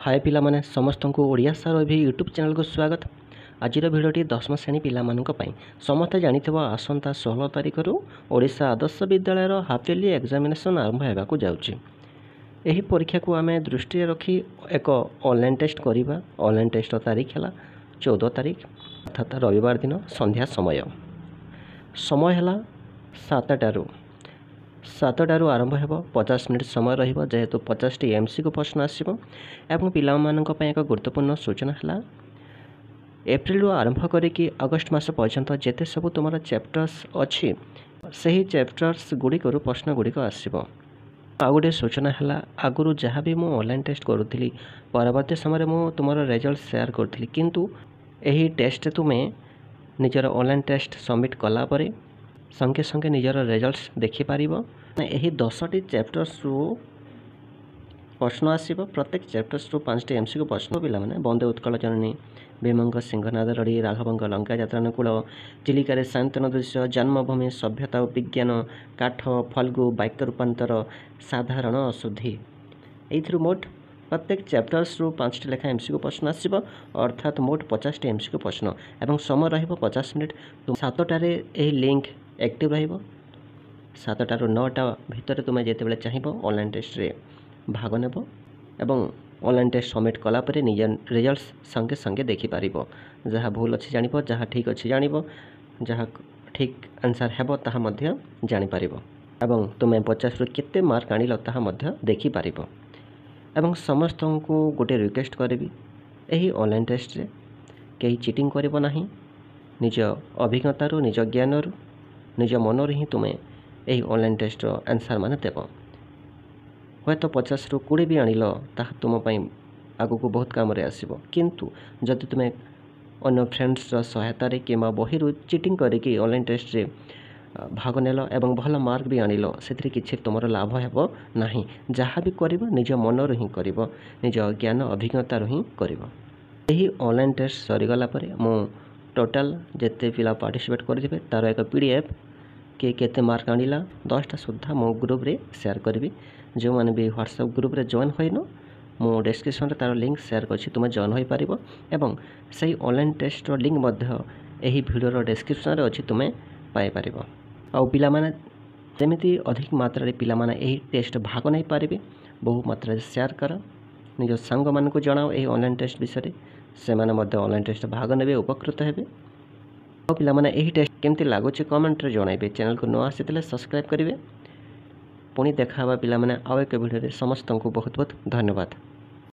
हाय पिला माने समस्त को ओडिया सार भी यूट्यूब चैनल को स्वागत। आज भिडियोटी 10वीं श्रेणी पाई समस्ते जानिथिबा आसंता 16 तारिख रु Odisha Adarsh Vidyalaya half yearly examination आरंभ होगाकू जाउची। एही परीक्षा को आमे दृष्टि रखी एक ऑनलाइन टेस्ट करिबा। ऑनलाइन टेस्ट तारीख है 14 तारिख अर्थात रविवार दिन संध्या समय है 7टारू आरंभ हो 50 मिनिट समय रहिबो जेहेतु 50टी एमसी को प्रश्न आसीबो। एवं पिलामाननक पय एक गुरुत्वपूर्ण सूचना है एप्रिल आरंभ करिकी अगस्त मास पर्यंत जेते सब तुम चैप्टर्स अच्छी सही चैप्टर्स गुड़िक प्रश्न गुड़िक आसीबो। आ गोटे सूचना है आगुरी जहाँ भी मुझे ऑनलाइन टेस्ट करूली परवर्ती समय मु तुम रिजल्ट शेयर करी किंतु यही टेस्ट तुम्हें निजर ऑनलाइन टेस्ट सबमिट कला परे संगे संगे निजर रिजल्ट्स देखिपार। यही 10टी चैप्टर्स प्रश्न आसब प्रत्येक चैप्टर्स 5टी एमसी को प्रश्न पाने बंदे उत्कल जननी भीमंग सिंहनाद रड़ी राघवंग लंका यात्रानुकूल चिलिकार शांतन दृश्य जन्मभूमि सभ्यता और विज्ञान काठ फल्गु वाक्य रूपांतर साधारण अशुद्धि ये मोट प्रत्येक चैप्टर्स 5टी लेखा एमसी को प्रश्न आसब अर्थात मोट 50टी एमसी को प्रश्न एवं समय रहिबो 50 मिनिट। 7टारे यही लिंक एक्टिव रहिबो 7टारू 9टा भितर तुम जिते चाहिए ऑनलाइन टेस्ट रे भाग नेब एवं ऑनलाइन टेस्ट सबमिट कलापर निज रिजल्ट्स संगे संगे देखिपार। जहाँ भूल अच्छी जान जहाँ ठीक अच्छी जान जहाँ ठीक आंसर हेब ताहा जापर एवं तुम्हें 50 रु केते मार्क आनिल ताहा देखिपार। एवं समस्त को गोटे रिक्वेस्ट करी यही ऑनलाइन टेस्ट रे कहीं चिटिंग करिबो नाही निज अभिज्ञतारू निज ज्ञानरू निज मनरू ही तुम्हें यही ऑनलाइन टेस्ट आंसर मान देव। हे तो 50 रु 20 भी आनिल ताहा तुम आगु को बहुत काम आसब किंतु जदि तुम्हें अन्य फ्रेंड्स सहायता कि बही चिटिंग करके ऑनलाइन टेस्ट रे भाग नेल एवं भल मार्क भी आनिल से किसी तुम लाभ हेब नाही। जहाँ भी कर निज मनरू ही कर निज ज्ञान अभिज्ञतारू ही कर। यही ऑनलाइन टेस्ट सरीगला मु टोटाल जिते पिला पार्टिसिपेट करेंगे तार एक पीडीएफ किए केते मार्क आनिला 10टा सुधा मो ग्रुप रे शेयर करी। जो मैंने भी व्हाट्सएप ग्रुप रे जॉइन होइनो मो डिस्क्रिप्शन रे तार लिंक शेयर करछि तुम जॉइन होई पारिबो एवं सही ऑनलाइन टेस्ट रो लिंक मध्य एही वीडियो रो डिस्क्रिप्शन रे अछि तुम पाई पारिबो। आ पिला माने जेमिति अधिक मात्रा रे पिला माने एही टेस्ट भाग नै पारिबे बहु मात्रा रे शेयर कर निज संग मान को जणाओ एही ऑनलाइन टेस्ट विषय से माने मध्य ऑनलाइन टेस्ट भाग नेबे उपकृत हेबे। आ पिला माने एही टेस्ट केमति लागुछि कमेंट रे जणाइबे। चैनल को न आसितले सब्सक्राइब करिवे। पुणी देखा पिला माने आउ एक वीडियो रे समस्त को बहुत बहुत धन्यवाद।